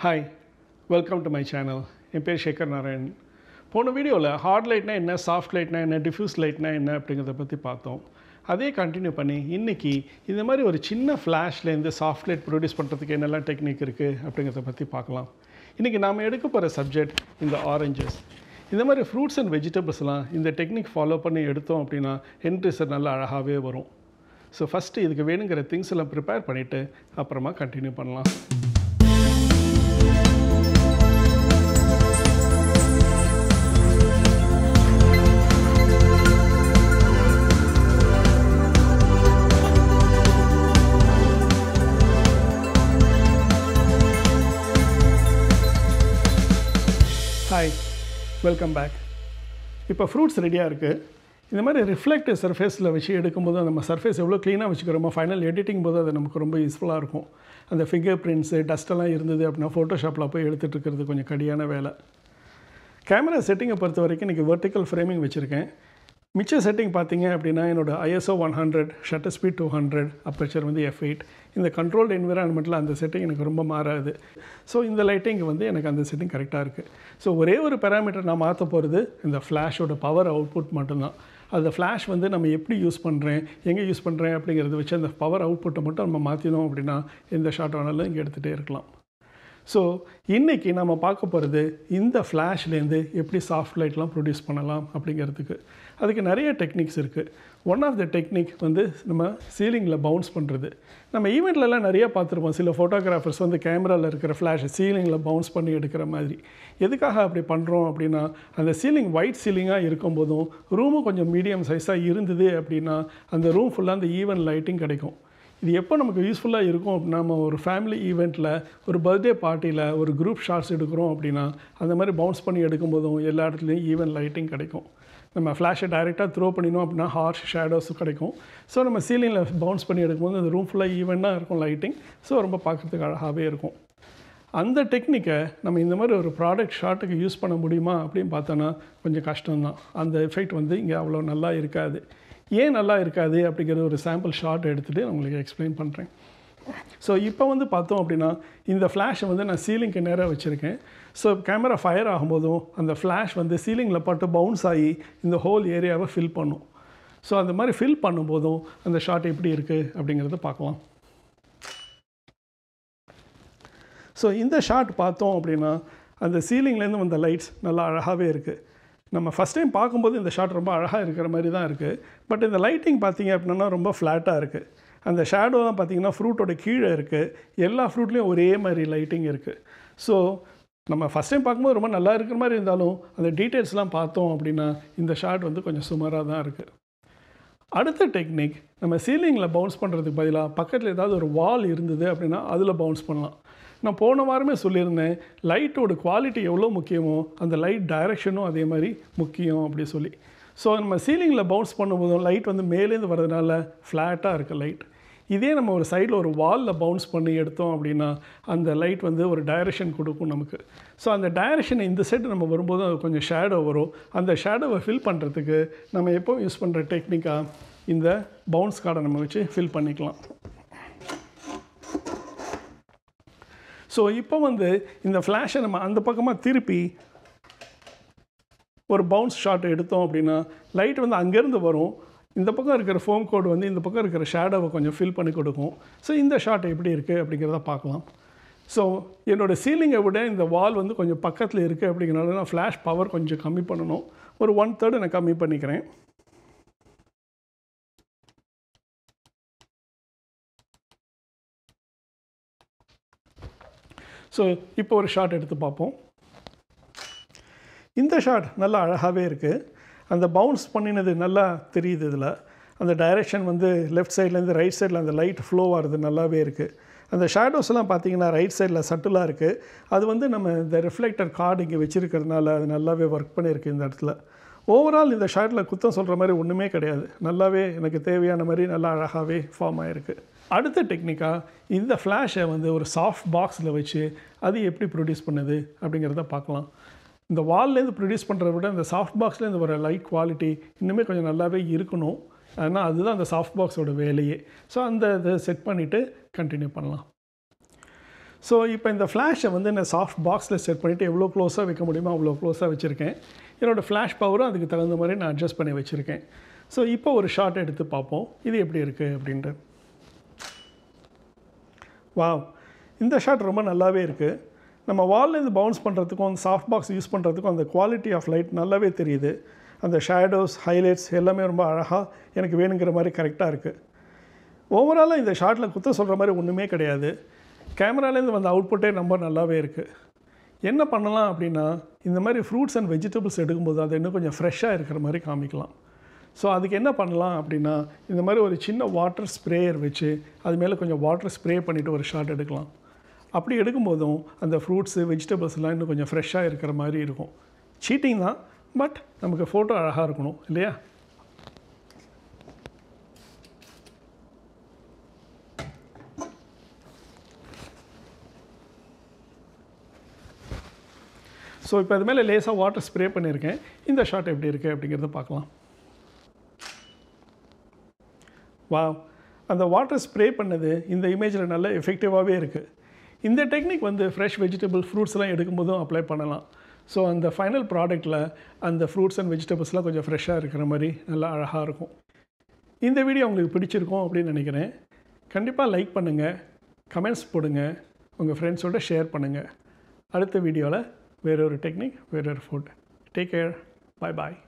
Hi, welcome to my channel. என் பேர் ஷேகர் நாராயணன். போன வீடியோவில் ஹார்ட் லைட்னா என்ன, சாஃப்ட் லைட்னா என்ன, டிஃப்யூஸ் லைட்னா என்ன அப்படிங்கிறத பற்றி பார்த்தோம். அதே கண்டினியூ பண்ணி இன்றைக்கி இந்த மாதிரி ஒரு சின்ன ஃப்ளாஷ்லேருந்து சாஃப்ட் லைட் ப்ரொடியூஸ் பண்ணுறதுக்கு என்னெல்லாம் டெக்னிக் இருக்குது அப்படிங்கிறத பற்றி பார்க்கலாம். இன்றைக்கி நாம் எடுக்க போகிற சப்ஜெக்ட் இந்த ஆரஞ்சஸ். இந்த மாதிரி ஃப்ரூட்ஸ் அண்ட் வெஜிடபிள்ஸ்லாம் இந்த டெக்னிக் ஃபாலோ பண்ணி எடுத்தோம் அப்படின்னா எண்ட் ரிசல்ட் நல்லா அழகாகவே வரும். ஸோ ஃபஸ்ட்டு இதுக்கு வேணுங்கிற திங்ஸ் எல்லாம் ப்ரிப்பேர் பண்ணிவிட்டு அப்புறமா கண்டினியூ பண்ணலாம். Hi, welcome back. இப்போ ஃப்ரூட்ஸ் ரெடியாக இருக்குது. இந்த மாதிரி ரிஃப்ளெக்டிவ் சர்ஃபேஸில் வச்சு எடுக்கும்போது நம்ம சர்ஃபேஸ் எவ்வளோ க்ளீனாக வச்சுக்கிறோமோ ஃபைனல் எடிட்டிங் போது அது நமக்கு ரொம்ப யூஸ்ஃபுல்லாக இருக்கும். அந்த ஃபிங்கர் பிரிண்ட்ஸு டஸ்ட்டெல்லாம் இருந்தது அப்படின்னா ஃபோட்டோஷாப்பில் போய் எடுத்துகிட்டு இருக்கிறது கொஞ்சம் கடியான வேலை. கேமரா செட்டிங்கை பொறுத்த வரைக்கும் இன்றைக்கி வெர்டிக்கல் ஃப்ரேமிங் வச்சுருக்கேன். மிச்ச செட்டிங் பார்த்தீங்க அப்படின்னா என்னோடய ISO 100, ஷட்டர் ஸ்பீட் 200, அப்பர்ச்சர் வந்து f8. இந்த கண்ட்ரோல்டு என்விரான்மெண்ட்டில் அந்த செட்டிங் எனக்கு ரொம்ப மாறாது. ஸோ இந்த லைட்டிங் வந்து எனக்கு அந்த செட்டிங் கரெக்டாக இருக்குது. ஸோ ஒரே ஒரு பேராமீட்டர் நான் மாற்ற போகிறது இந்த ஃப்ளாஷோட பவர் அவுட்புட் மட்டும்தான். அந்த ஃப்ளாஷ் வந்து நம்ம எப்படி யூஸ் பண்ணுறேன், எங்கே யூஸ் பண்ணுறேன் அப்படிங்கிறத வச்சு அந்த பவர் அவுட்புட்டை மட்டும் நம்ம மாற்றினோம் அப்படின்னா எந்த ஷாட் ஆனாலும் இங்கே எடுத்துகிட்டே இருக்கலாம். ஸோ இன்றைக்கி நம்ம பார்க்க போகிறது இந்த ஃப்ளாஷ்லேருந்து எப்படி சாஃப்ட் லைட்லாம் ப்ரொடியூஸ் பண்ணலாம் அப்படிங்கிறதுக்கு. அதுக்கு நிறைய டெக்னிக்ஸ் இருக்குது. ஒன் ஆஃப் த டெக்னிக் வந்து நம்ம சீலிங்கில் பவுன்ஸ் பண்ணுறது. நம்ம ஈவெண்ட்லலாம் நிறையா பார்த்துருப்போம். சில ஃபோட்டோகிராஃபர்ஸ் வந்து கேமராவில் இருக்கிற ஃப்ளாஷை சீலிங்கில் பவுன்ஸ் பண்ணி எடுக்கிற மாதிரி. எதுக்காக அப்படி பண்ணுறோம் அப்படின்னா, அந்த சீலிங் ஒயிட் சீலிங்காக இருக்கும்போதும் ரூமும் கொஞ்சம் மீடியம் சைஸாக இருந்தது அப்படின்னா அந்த ரூம் ஃபுல்லாக அந்த ஈவென்ட் லைட்டிங் கிடைக்கும். இது எப்போ நமக்கு யூஸ்ஃபுல்லாக இருக்கும் அப்படின்னா, நம்ம ஒரு ஃபேமிலி ஈவெண்ட்டில், ஒரு பர்த்டே பார்ட்டியில் ஒரு குரூப் ஷாட்ஸ் எடுக்கிறோம் அப்படின்னா அந்த மாதிரி பவுன்ஸ் பண்ணி எடுக்கும்போதும் எல்லா இடத்துலையும் ஈவென்ட் லைட்டிங் கிடைக்கும். நம்ம ஃப்ளாஷை டைரெக்டாக த்ரோ பண்ணினோம் அப்படின்னா ஹார்ஷ் ஷேடோஸும் கிடைக்கும். ஸோ நம்ம சீலிங்கில் பவுன்ஸ் பண்ணி எடுக்கும்போது அந்த ரூம் ஃபுல்லாக ஈவெண்ட்டாக இருக்கும் லைட்டிங். ஸோ ரொம்ப பார்க்குறதுக்கு அழகாகவே இருக்கும். அந்த டெக்னிக்கை நம்ம இந்த மாதிரி ஒரு ப்ராடக்ட் ஷாட்டுக்கு யூஸ் பண்ண முடியுமா அப்படின்னு பார்த்தோன்னா கொஞ்சம் கஷ்டம்தான். அந்த எஃபெக்ட் வந்து இங்கே அவ்வளோ நல்லா இருக்காது. ஏன் நல்லா இருக்காது அப்படிங்கிறது ஒரு சாம்பிள் ஷாட் எடுத்துகிட்டு நான் உங்களுக்கு எக்ஸ்பிளைன் பண்ணுறேன். ஸோ இப்போ வந்து பார்த்தோம் அப்படின்னா இந்த ஃப்ளாஷை வந்து நான் சீலிங்க்கு நேராக வச்சுருக்கேன். ஸோ கேமரா ஃபயர் ஆகும்போதும் அந்த ஃப்ளாஷ் வந்து சீலிங்கில் பட்டு பவுன்ஸ் ஆகி இந்த ஹோல் ஏரியாவை ஃபில் பண்ணும். ஸோ அந்த மாதிரி ஃபில் பண்ணும்போதும் அந்த ஷாட் எப்படி இருக்குது அப்படிங்கிறத பார்க்கலாம். ஸோ இந்த ஷாட் பார்த்தோம் அப்படின்னா அந்த சீலிங்லேருந்து வந்த லைட்ஸ் நல்லா அழகாகவே இருக்குது. நம்ம ஃபஸ்ட் டைம் பார்க்கும்போது இந்த ஷாட் ரொம்ப அழகாக இருக்கிற மாதிரி தான் இருக்குது. பட் இந்த லைட்டிங் பார்த்திங்க அப்படின்னா ரொம்ப ஃப்ளாட்டாக இருக்குது. அந்த ஷேடோலாம் பார்த்திங்கன்னா ஃப்ரூட்டோட கீழே இருக்குது. எல்லா ஃப்ரூட்லேயும் ஒரே மாதிரி லைட்டிங் இருக்குது. ஸோ நம்ம ஃபஸ்ட் டைம் பார்க்கும்போது ரொம்ப நல்லா இருக்கிற மாதிரி இருந்தாலும் அந்த டீட்டெயில்ஸ்லாம் பார்த்தோம் அப்படின்னா இந்த ஷாட் வந்து கொஞ்சம் சுமாராக தான் இருக்குது. அடுத்த டெக்னிக், நம்ம சீலிங்கில் பவுன்ஸ் பண்ணுறதுக்கு பதிலாக பக்கத்தில் ஏதாவது ஒரு வால் இருந்தது அப்படின்னா அதில் பவுன்ஸ் பண்ணலாம். நான் போன வாரமே சொல்லியிருந்தேன், லைட்டோட குவாலிட்டி எவ்வளோ முக்கியமோ அந்த லைட் டைரெக்ஷனும் அதே மாதிரி முக்கியம் அப்படி சொல்லி. ஸோ நம்ம சீலிங்கில் பவுன்ஸ் பண்ணும்போதும் லைட் வந்து மேலேருந்து வர்றதுனால ஃப்ளாட்டாக இருக்குது லைட். இதே நம்ம ஒரு சைடில் ஒரு வாலில் பவுன்ஸ் பண்ணி எடுத்தோம் அப்படின்னா அந்த லைட் வந்து ஒரு டைரெக்ஷன் கொடுக்கும் நமக்கு. ஸோ அந்த டைரெக்ஷன் இந்த சைடு நம்ம வரும்போது அது கொஞ்சம் ஷேடோ வரும். அந்த ஷேடோவை ஃபில் பண்ணுறதுக்கு நம்ம எப்போ யூஸ் பண்ணுற டெக்னிக்காக இந்த பவுன்ஸ் கார்டை நம்ம வச்சு ஃபில் பண்ணிக்கலாம். ஸோ இப்போ வந்து இந்த ஃப்ளாஷை நம்ம அந்த பக்கமாக திருப்பி ஒரு பவுன்ஸ் ஷாட் எடுத்தோம் அப்படின்னா லைட் வந்து அங்கேருந்து வரும். இந்த பக்கம் இருக்கிற ஃபோம் கோட் வந்து இந்த பக்கம் இருக்கிற ஷேடோவை கொஞ்சம் ஃபில் பண்ணி கொடுக்கும். ஸோ இந்த ஷாட் எப்படி இருக்குது அப்படிங்கிறத பார்க்கலாம். ஸோ என்னோடய சீலிங்கை விட இந்த வால் வந்து கொஞ்சம் பக்கத்தில் இருக்குது அப்படிங்கிறனால நான் ஃப்ளாஷ் பவர் கொஞ்சம் கம்மி பண்ணணும். ஒரு 1/3 நான் கம்மி பண்ணிக்கிறேன். ஸோ இப்போ ஒரு ஷாட் எடுத்து பார்ப்போம். இந்த ஷாட் நல்லா அழகாகவே இருக்குது. அந்த பவுன்ஸ் பண்ணினது நல்லா தெரியுது. இதில் அந்த டைரெக்ஷன் வந்து லெஃப்ட் சைட்லேருந்து ரைட் சைடில் அந்த லைட் ஃப்ளோ ஆகிறது நல்லாவே இருக்குது. அந்த ஷேடோஸ்லாம் பார்த்திங்கன்னா ரைட் சைடில் சட்டிலாக இருக்குது. அது வந்து நம்ம இந்த ரிஃப்ளெக்டர் கார்டு இங்கே வச்சுருக்கிறதுனால அது நல்லாவே ஒர்க் பண்ணியிருக்கு இந்த இடத்துல. ஓவரால் இந்த ஷாட்டில் குத்தம் சொல்கிற மாதிரி ஒன்றுமே கிடையாது. நல்லாவே எனக்கு தேவையான மாதிரி நல்லா அழகாகவே ஃபார்ம் ஆகிருக்கு. அடுத்த டெக்னிக்காக இந்த ஃப்ளாஷை வந்து ஒரு சாஃப்ட் பாக்ஸில் வச்சு அது எப்படி ப்ரொடியூஸ் பண்ணுது அப்படிங்கிறத பார்க்கலாம். இந்த வால்லேருந்து ப்ரொடியூஸ் பண்ணுறத விட இந்த சாஃப்ட் பாக்ஸ்லேருந்து வர லைட் குவாலிட்டி இன்னுமே கொஞ்சம் நல்லாவே இருக்கணும். ஆனால் அதுதான் அந்த சாஃப்ட் பாக்ஸோட வேலையே. ஸோ அந்த இதை செட் பண்ணிவிட்டு கண்டினியூ பண்ணலாம். ஸோ இப்போ இந்த ஃப்ளாஷை வந்து நான் சாஃப்ட் பாக்ஸில் செட் பண்ணிவிட்டு எவ்வளோ க்ளோஸாக வைக்க முடியுமோ அவ்வளோ க்ளோஸாக வச்சுருக்கேன். என்னோடய ஃப்ளாஷ் பவரும் அதுக்கு தகுந்த மாதிரி நான் அட்ஜஸ்ட் பண்ணி வச்சுருக்கேன். ஸோ இப்போ ஒரு ஷாட் எடுத்து பார்ப்போம் இது எப்படி இருக்குது அப்படின்ட்டு. வாவ், இந்த ஷாட் ரொம்ப நல்லாவே இருக்குது. நம்ம வால்லேருந்து பவுன்ஸ் பண்ணுறதுக்கும் அந்த சாஃப்ட் பாக்ஸ் யூஸ் பண்ணுறதுக்கும் அந்த குவாலிட்டி ஆஃப் லைட் நல்லாவே தெரியுது. அந்த ஷேடோஸ், ஹைலைட்ஸ் எல்லாமே ரொம்ப அழகாக எனக்கு வேணுங்கிற மாதிரி கரெக்டாக இருக்குது. ஓவராலாக இந்த ஷாட்டில் குத்த சொல்கிற மாதிரி ஒன்றுமே கிடையாது. கேமராலேருந்து வந்த அவுட்புட்டே ரொம்ப நல்லாவே இருக்குது. என்ன பண்ணலாம் அப்படின்னா, இந்த மாதிரி ஃப்ரூட்ஸ் அண்ட் வெஜிடபிள்ஸ் எடுக்கும்போது அதை இன்னும் கொஞ்சம் ஃப்ரெஷ்ஷாக இருக்கிற மாதிரி காமிக்கலாம். ஸோ அதுக்கு என்ன பண்ணலாம் அப்படின்னா, இந்த மாதிரி ஒரு சின்ன வாட்டர் ஸ்ப்ரேயர் வச்சு அது மேலே கொஞ்சம் வாட்டர் ஸ்ப்ரே பண்ணிவிட்டு ஒரு ஷாட் எடுக்கலாம். அப்படி எடுக்கும்போதும் அந்த ஃப்ரூட்ஸு வெஜிடபிள்ஸ்லாம் இன்னும் கொஞ்சம் ஃப்ரெஷ்ஷாக இருக்கிற மாதிரி இருக்கும். சீட்டிங் தான், பட் நமக்கு ஃபோட்டோ அழகாக இருக்கணும் இல்லையா? ஸோ இப்போ அது மேலே லேசாக வாட்டர் ஸ்ப்ரே பண்ணியிருக்கேன். இந்த ஷாட் எப்படி இருக்குது அப்படிங்கிறத பார்க்கலாம். வாவ், அந்த வாட்டர் ஸ்ப்ரே பண்ணது இந்த இமேஜில் நல்ல எஃபெக்டிவாகவே இருக்குது. இந்த டெக்னிக் வந்து ஃப்ரெஷ் வெஜிடபிள் ஃப்ரூட்ஸ்லாம் எடுக்கும்போதும் அப்ளை பண்ணலாம். ஸோ அந்த ஃபைனல் ப்ராடக்ட்டில் அந்த ஃப்ரூட்ஸ் அண்ட் வெஜிடபிள்ஸ்லாம் கொஞ்சம் ஃப்ரெஷ்ஷாக இருக்கிற மாதிரி நல்லா அழகாக இருக்கும். இந்த வீடியோ உங்களுக்கு பிடிச்சிருக்கும் அப்படின்னு நினைக்கிறேன். கண்டிப்பாக லைக் பண்ணுங்கள், கமெண்ட்ஸ் போடுங்க, உங்கள் ஃப்ரெண்ட்ஸோட ஷேர் பண்ணுங்கள். அடுத்த வீடியோவில் வேறொரு டெக்னிக், வேறொரு ஃபுட். டேக் கேர், பாய் பாய்.